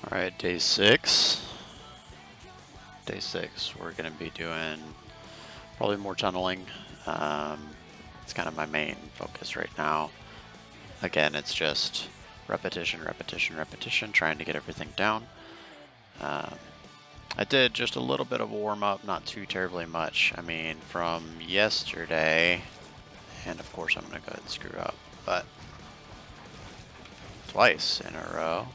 All right, day 6. Day 6, we're going to be doing probably more tunneling. It's kind of my main focus right now. Again, it's just repetition, repetition, repetition, trying to get everything down. I did just a little bit of a warm-up, not too terribly much. I mean, from yesterday, and of course I'm going to go ahead and screw up, but twice in a row.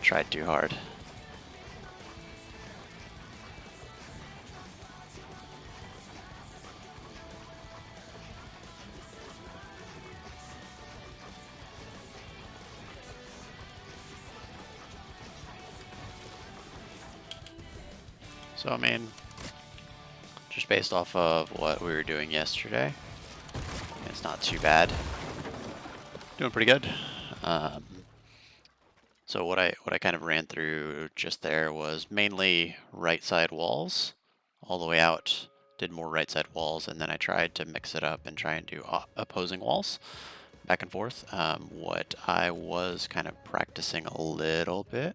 Tried too hard. So, I mean, just based off of what we were doing yesterday, it's not too bad. Doing pretty good. So what I kind of ran through just there was mainly right side walls all the way out. Did more right side walls, and then I tried to mix it up and try and do opposing walls back and forth. What I was kind of practicing a little bit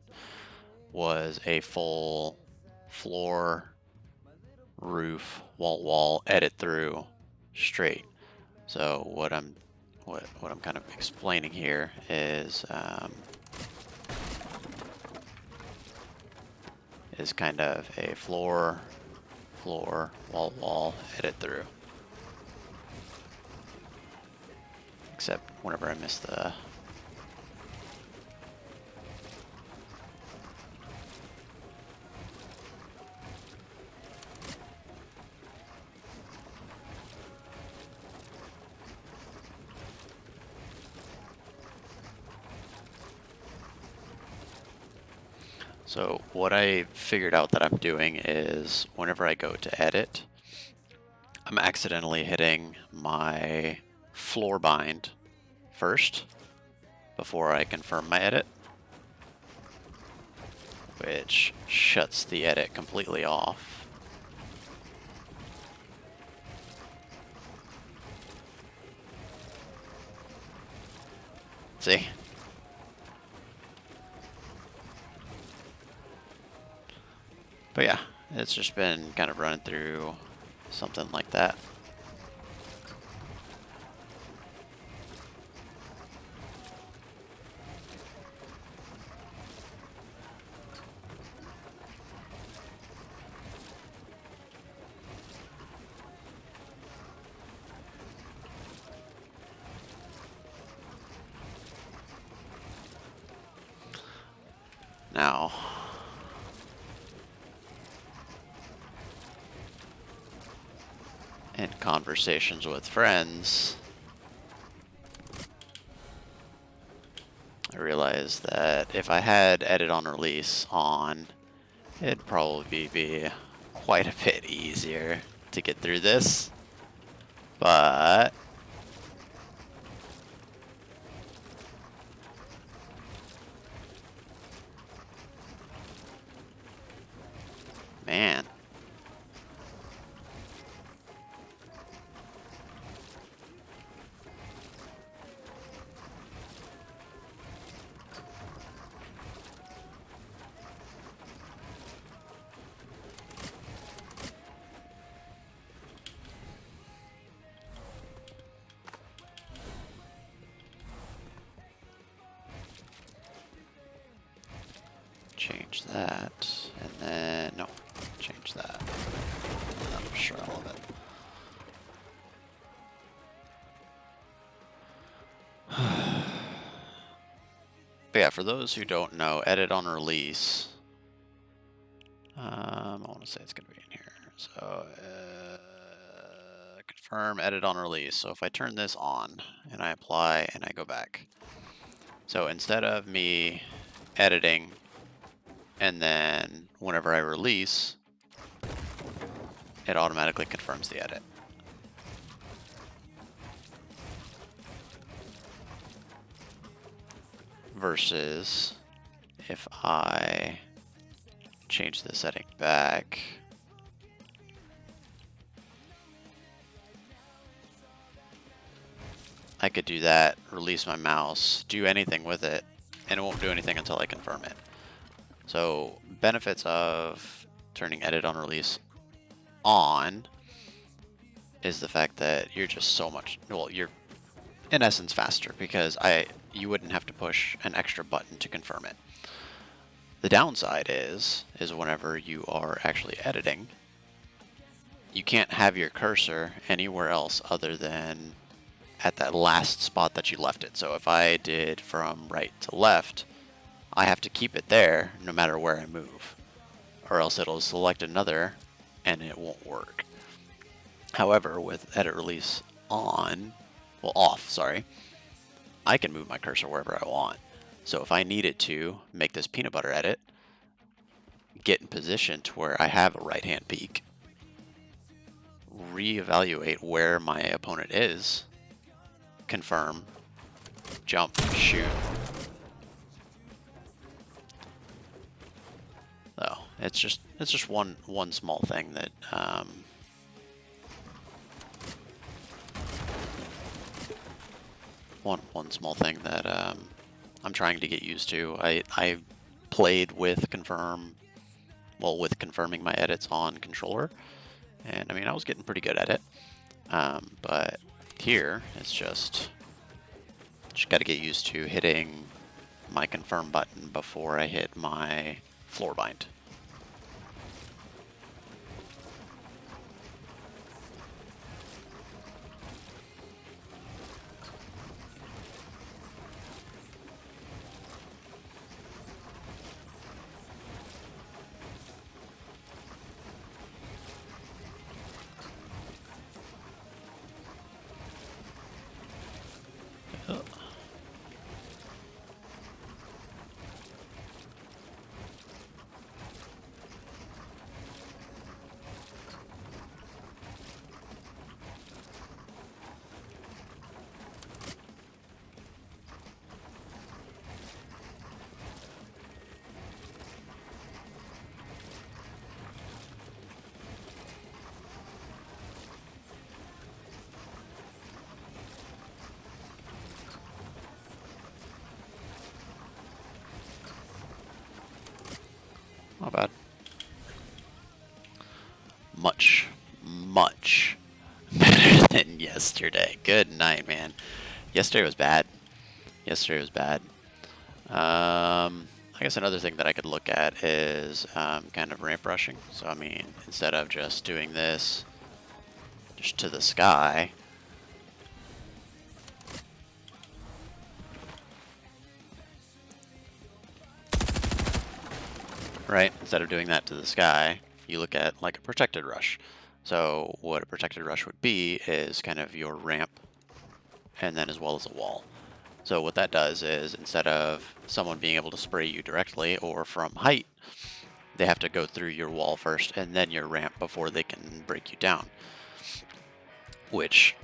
was a full floor, roof, wall, edit through straight. So what I'm kind of explaining here is kind of a floor, wall, edit through. Except whenever I miss the So what I figured out that I'm doing is whenever I go to edit, I'm accidentally hitting my floor bind first before I confirm my edit, which shuts the edit completely off. See? But yeah, it's just been kind of running through something like that. Now, in conversations with friends, I realized that if I had edit on release on, it'd probably be quite a bit easier to get through this. But man, change that, and then no, change that. I'm sure I love it. But yeah, for those who don't know, edit on release. I want to say it's going to be in here. So confirm edit on release. So if I turn this on and I apply and I go back, So instead of me editing and then whenever I release, it automatically confirms the edit. Versus if I change the setting back, I could do that, release my mouse, do anything with it, and it won't do anything until I confirm it. So benefits of turning edit on release on is the fact that you're just so much, well, you're in essence faster because you wouldn't have to push an extra button to confirm it. The downside is whenever you are actually editing, you can't have your cursor anywhere else other than at that last spot that you left it. So if I did from right to left, I have to keep it there no matter where I move, or else it'll select another and it won't work. However, with edit release off, sorry, I can move my cursor wherever I want. So if I needed to make this peanut butter edit, get in position to where I have a right hand peek, reevaluate where my opponent is, confirm, jump, shoot. So it's just one small thing that one small thing that I'm trying to get used to. I played with confirming my edits on controller, and I mean I was getting pretty good at it. But here it's just got to get used to hitting my confirm button before I hit my floor bind. Not bad. Much better than yesterday. Good night, man. Yesterday was bad. I guess another thing that I could look at is kind of ramp rushing. So I mean, instead of just doing this just to the sky, right? Instead of doing that to the sky, you look at like a protected rush. So what a protected rush would be is kind of your ramp and then as well as a wall. So what that does is instead of someone being able to spray you directly or from height, they have to go through your wall first and then your ramp before they can break you down. Which,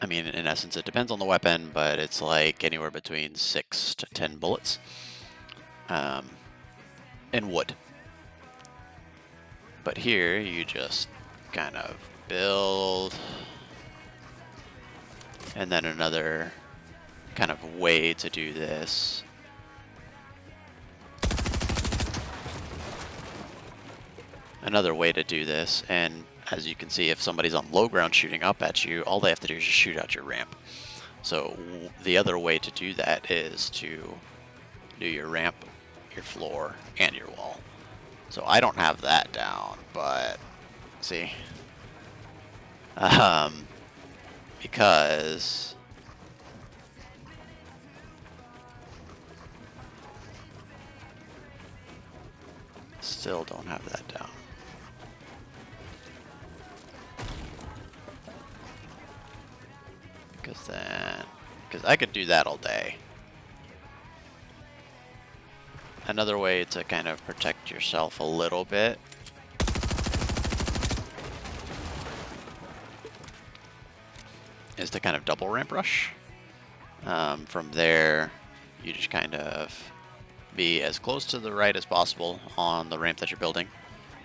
I mean, in essence, it depends on the weapon, but it's like anywhere between 6 to 10 bullets in wood. But here, you just kind of build, and then another kind of way to do this. Another way to do this, and as you can see, if somebody's on low ground shooting up at you, all they have to do is just shoot out your ramp. So the other way to do that is to do your ramp, your floor, and your wall. So I don't have that down, but see, because still don't have that down. Because I could do that all day. Another way to kind of protect yourself a little bit is to kind of double ramp rush. From there, you just kind of be as close to the right as possible on the ramp that you're building,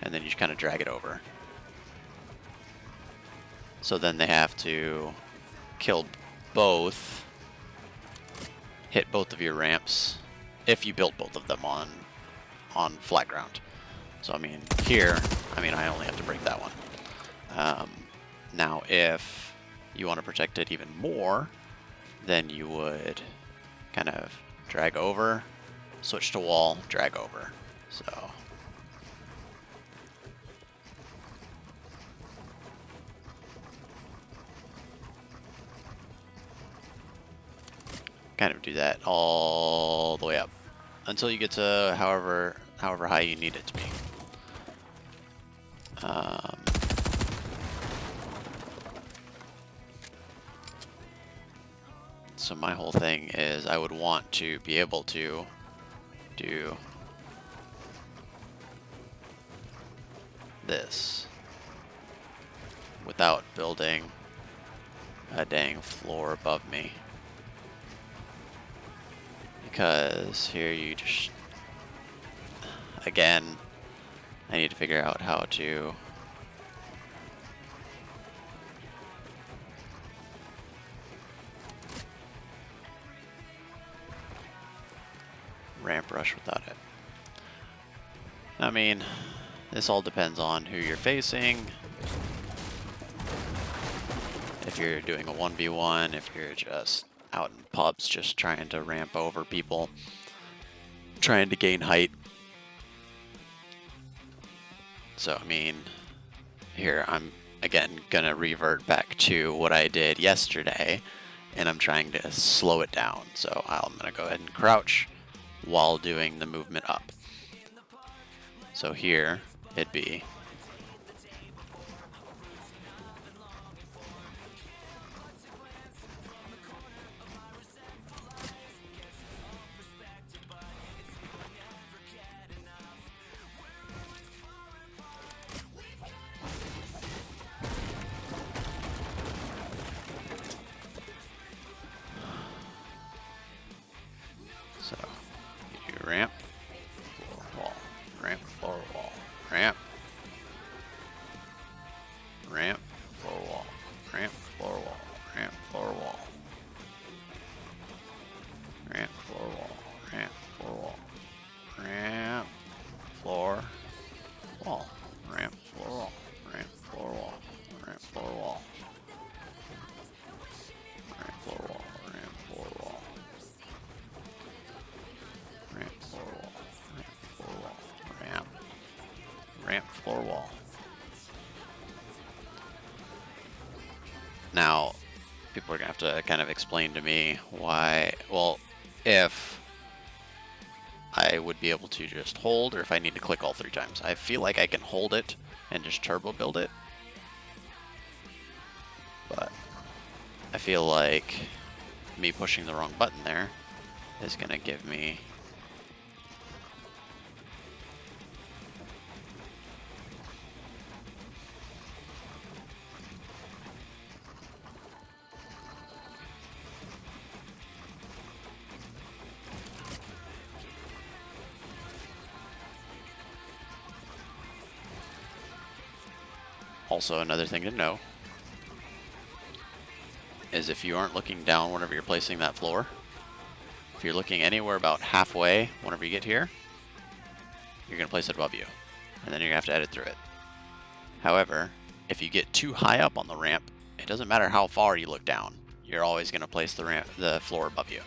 and then you just kind of drag it over. So then they have to kill both, hit both of your ramps, if you built both of them on flat ground. So I mean, here, I only have to break that one. Now, if you want to protect it even more, then you would kind of drag over, switch to wall, drag over. So kind of do that all the way up until you get to however high you need it to be. So my whole thing is I would want to be able to do this without building a dang floor above me. Because here you just, again, I need to figure out how to ramp rush without it. I mean, this all depends on who you're facing. If you're doing a 1v1, if you're just out in pubs just trying to ramp over people, trying to gain height. So, I mean, here I'm, again, gonna revert back to what I did yesterday, and I'm trying to slow it down. So I'm gonna go ahead and crouch while doing the movement up. So here, it'd be so you do ramp, floor, wall, ramp, floor, wall, ramp, ramp, floor, wall, ramp, floor, wall, ramp, floor, wall, ramp, floor, wall, ramp, floor, wall, ramp, floor, wall, ramp, floor, wall, ramp, floor, wall, ramp, floor, wall, ramp, floor, wall, ramp, floor, wall, ramp, floor, wall, ramp, floor, wall, ramp, ramp, floor, wall. Now, people are gonna have to kind of explain to me why, well, if I would be able to just hold, or if I need to click all 3 times. I feel like I can hold it and just turbo build it, but I feel like me pushing the wrong button there is gonna give me also another thing to know is if you aren't looking down whenever you're placing that floor, if you're looking anywhere about halfway whenever you get here, you're going to place it above you, and then you're going to have to edit through it. However, if you get too high up on the ramp, it doesn't matter how far you look down, you're always going to place the floor above you.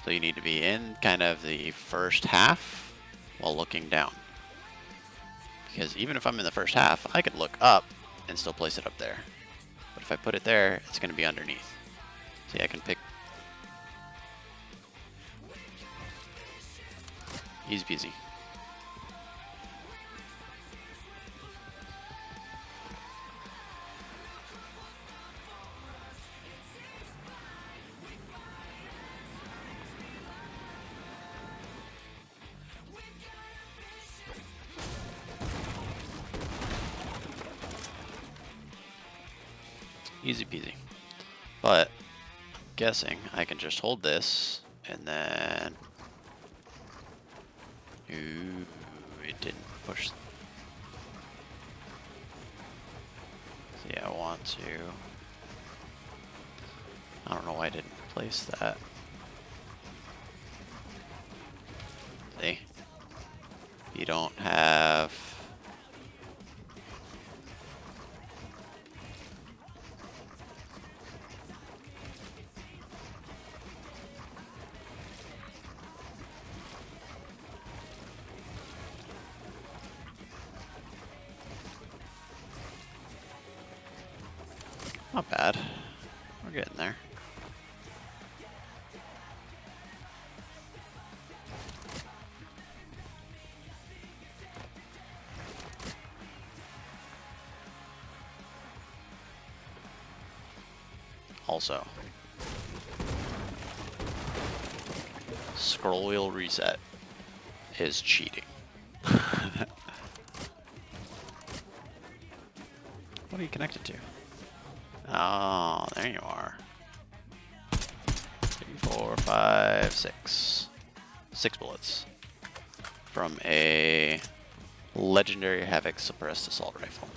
So you need to be in kind of the first half while looking down. Because even if I'm in the first half, I could look up and still place it up there. But if I put it there, it's going to be underneath. See, I can pick. Easy peasy. Easy peasy. But I'm guessing I can just hold this and then... Ooh, it didn't push. See, I want to... I don't know why I didn't place that. See? You don't have... Not bad. We're getting there. Also, scroll wheel reset is cheating. What are you connected to? Oh, there you are. 3, 4, 5, 6. 6 bullets from a legendary Havoc suppressed assault rifle.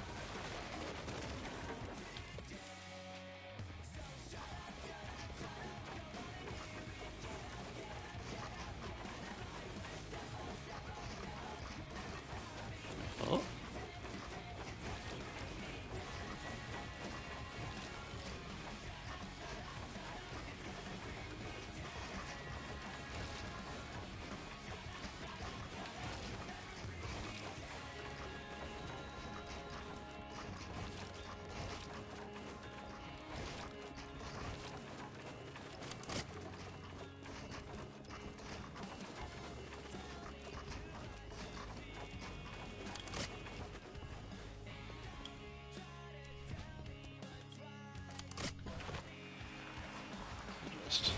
Oh. Just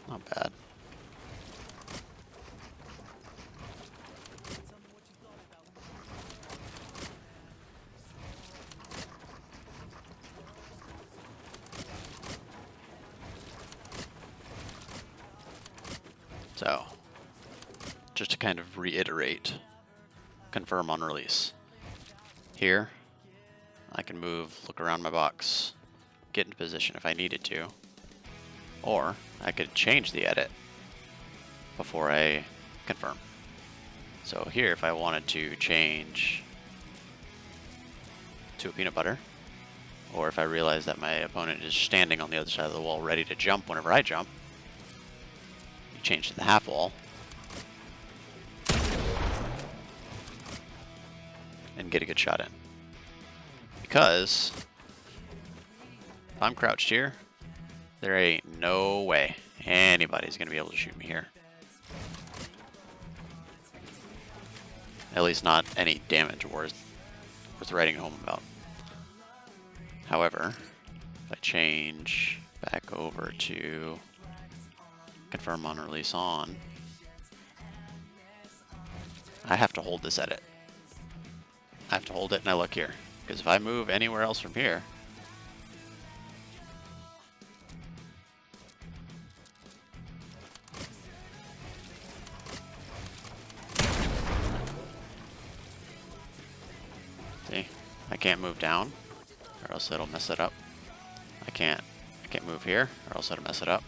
not bad. So, just to kind of reiterate, confirm on release. Here, I can move, look around my box, get into position if I needed to, or I could change the edit before I confirm. So here, if I wanted to change to a peanut butter, or if I realize that my opponent is standing on the other side of the wall ready to jump whenever I jump, you change to the half wall, and get a good shot in. Because if I'm crouched here, there ain't no way anybody's gonna be able to shoot me here. At least not any damage worth writing home about. However, if I change back over to confirm on release on, I have to hold this edit. I have to hold it and I look here. Because if I move anywhere else from here, see, I can't move down or else it'll mess it up. I can't move here or else it'll mess it up.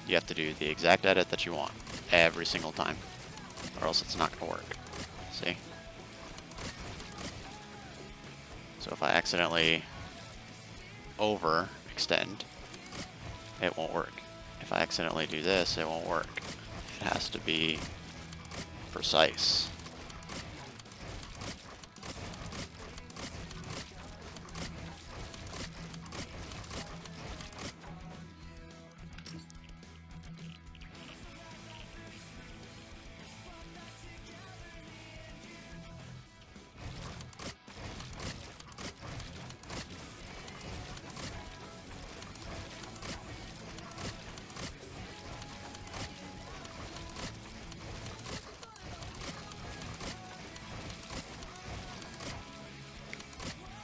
You have to do the exact edit that you want every single time or else it's not going to work. See? So if I accidentally overextend, it won't work. If I accidentally do this, it won't work. It has to be precise.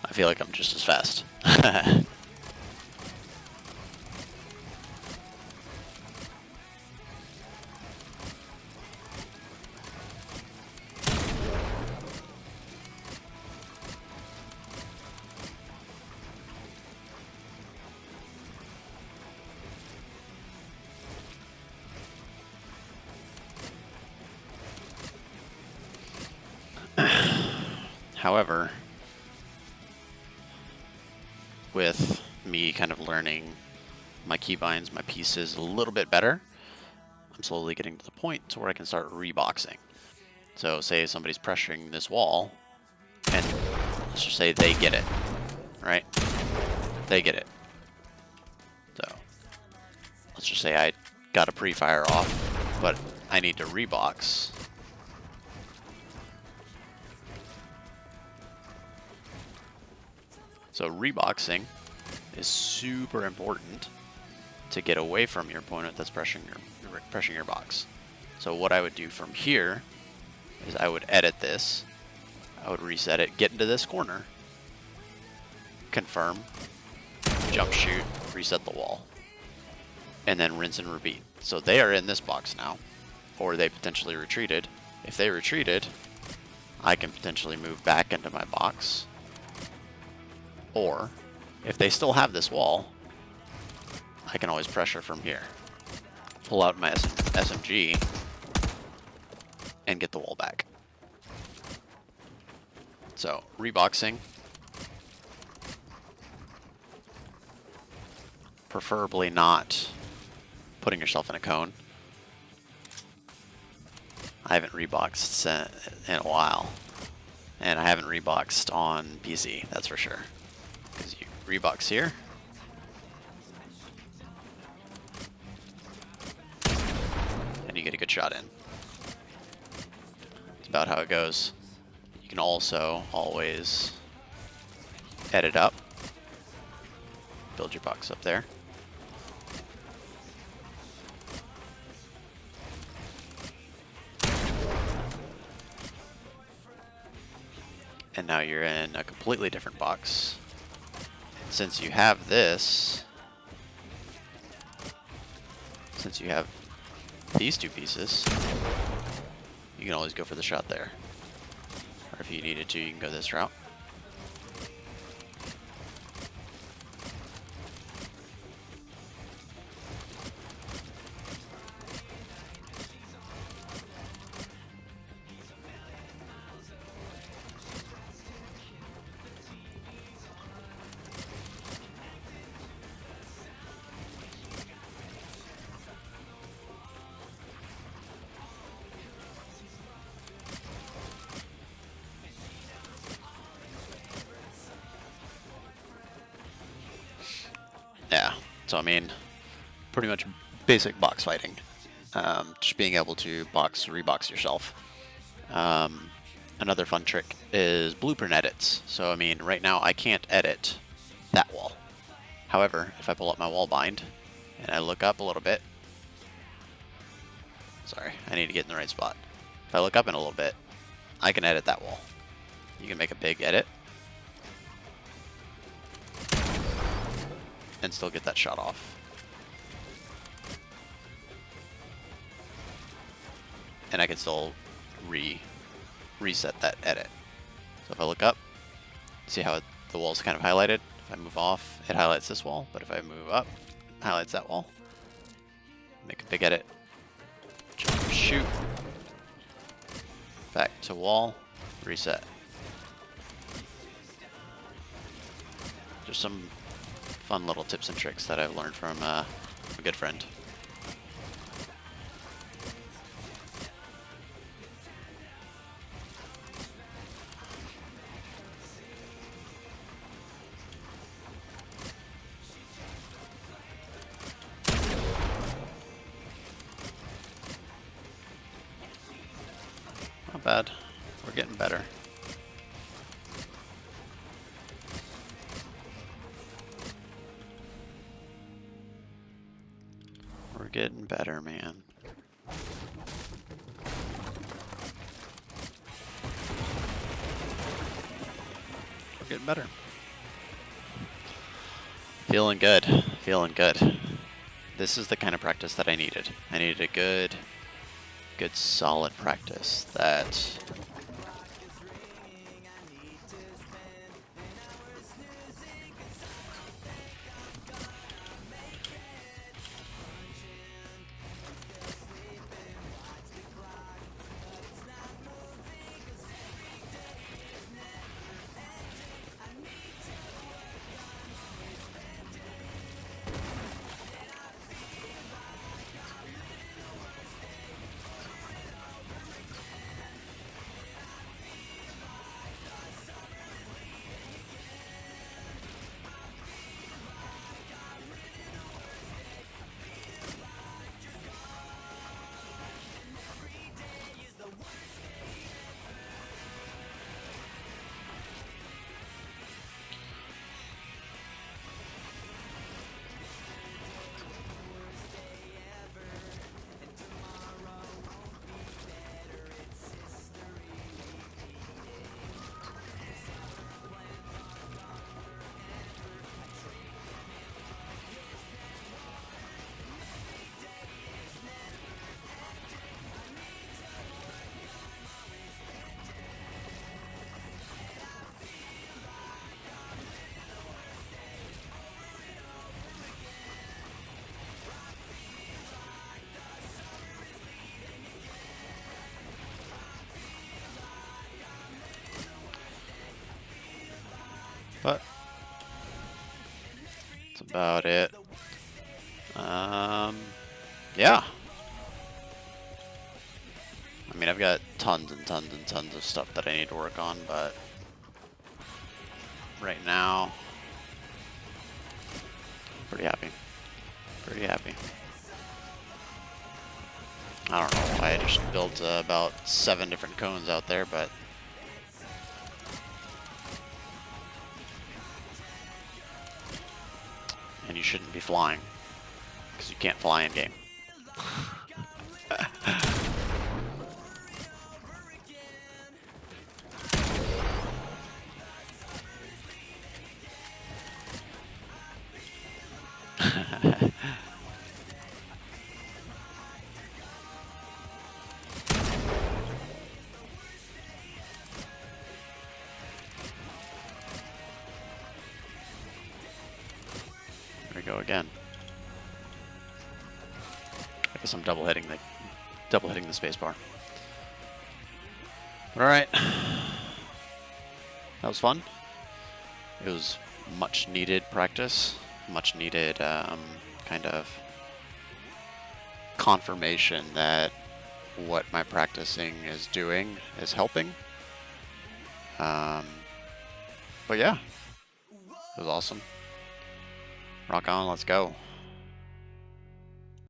I feel like I'm just as fast. However, with me kind of learning my keybinds, my pieces a little bit better, I'm slowly getting to the point to where I can start reboxing. So say somebody's pressuring this wall, and let's just say they get it, right? They get it. So let's just say I got a pre-fire off, but I need to rebox. So reboxing is super important to get away from your opponent that's pressuring your box. So what I would do from here is I would edit this, I would reset it, get into this corner, confirm, jump shoot, reset the wall, and then rinse and repeat. So they are in this box now, or they potentially retreated. If they retreated, I can potentially move back into my box. Or, if they still have this wall, I can always pressure from here. Pull out my SMG and get the wall back. So, reboxing. Preferably not putting yourself in a cone. I haven't reboxed in a while. And I haven't reboxed on PC, that's for sure. Because you rebox here, and you get a good shot in. It's about how it goes. You can also always edit up, build your box up there. And now you're in a completely different box. Since you have this, since you have these two pieces, you can always go for the shot there. Or if you needed to, you can go this route. Yeah, so I mean, pretty much basic box fighting. Just being able to rebox yourself. Another fun trick is blueprint edits. So I mean, right now I can't edit that wall. However, if I pull up my wall bind and I look up a little bit, sorry, I need to get in the right spot. If I look up in a little bit, I can edit that wall. You can make a big edit and still get that shot off. And I can still reset that edit. So if I look up, see how the wall's kind of highlighted? If I move off, it highlights this wall, but if I move up, it highlights that wall. Make a big edit. Jump, shoot. Back to wall, reset. Just some fun little tips and tricks that I've learned from a good friend. Not bad. We're getting better. We're getting better, man. We're getting better. Feeling good. Feeling good. This is the kind of practice that I needed. I needed a good solid practice that but that's about it. Yeah. I mean, I've got tons and tons and tons of stuff that I need to work on, but right now, pretty happy. Pretty happy. I don't know why I just built about 7 different cones out there, but and you shouldn't be flying, because you can't fly in game. There we go again. I guess I'm double hitting the spacebar. All right, that was fun. It was much needed practice, much needed kind of confirmation that what my practicing is doing is helping. But yeah, it was awesome. Rock on, let's go.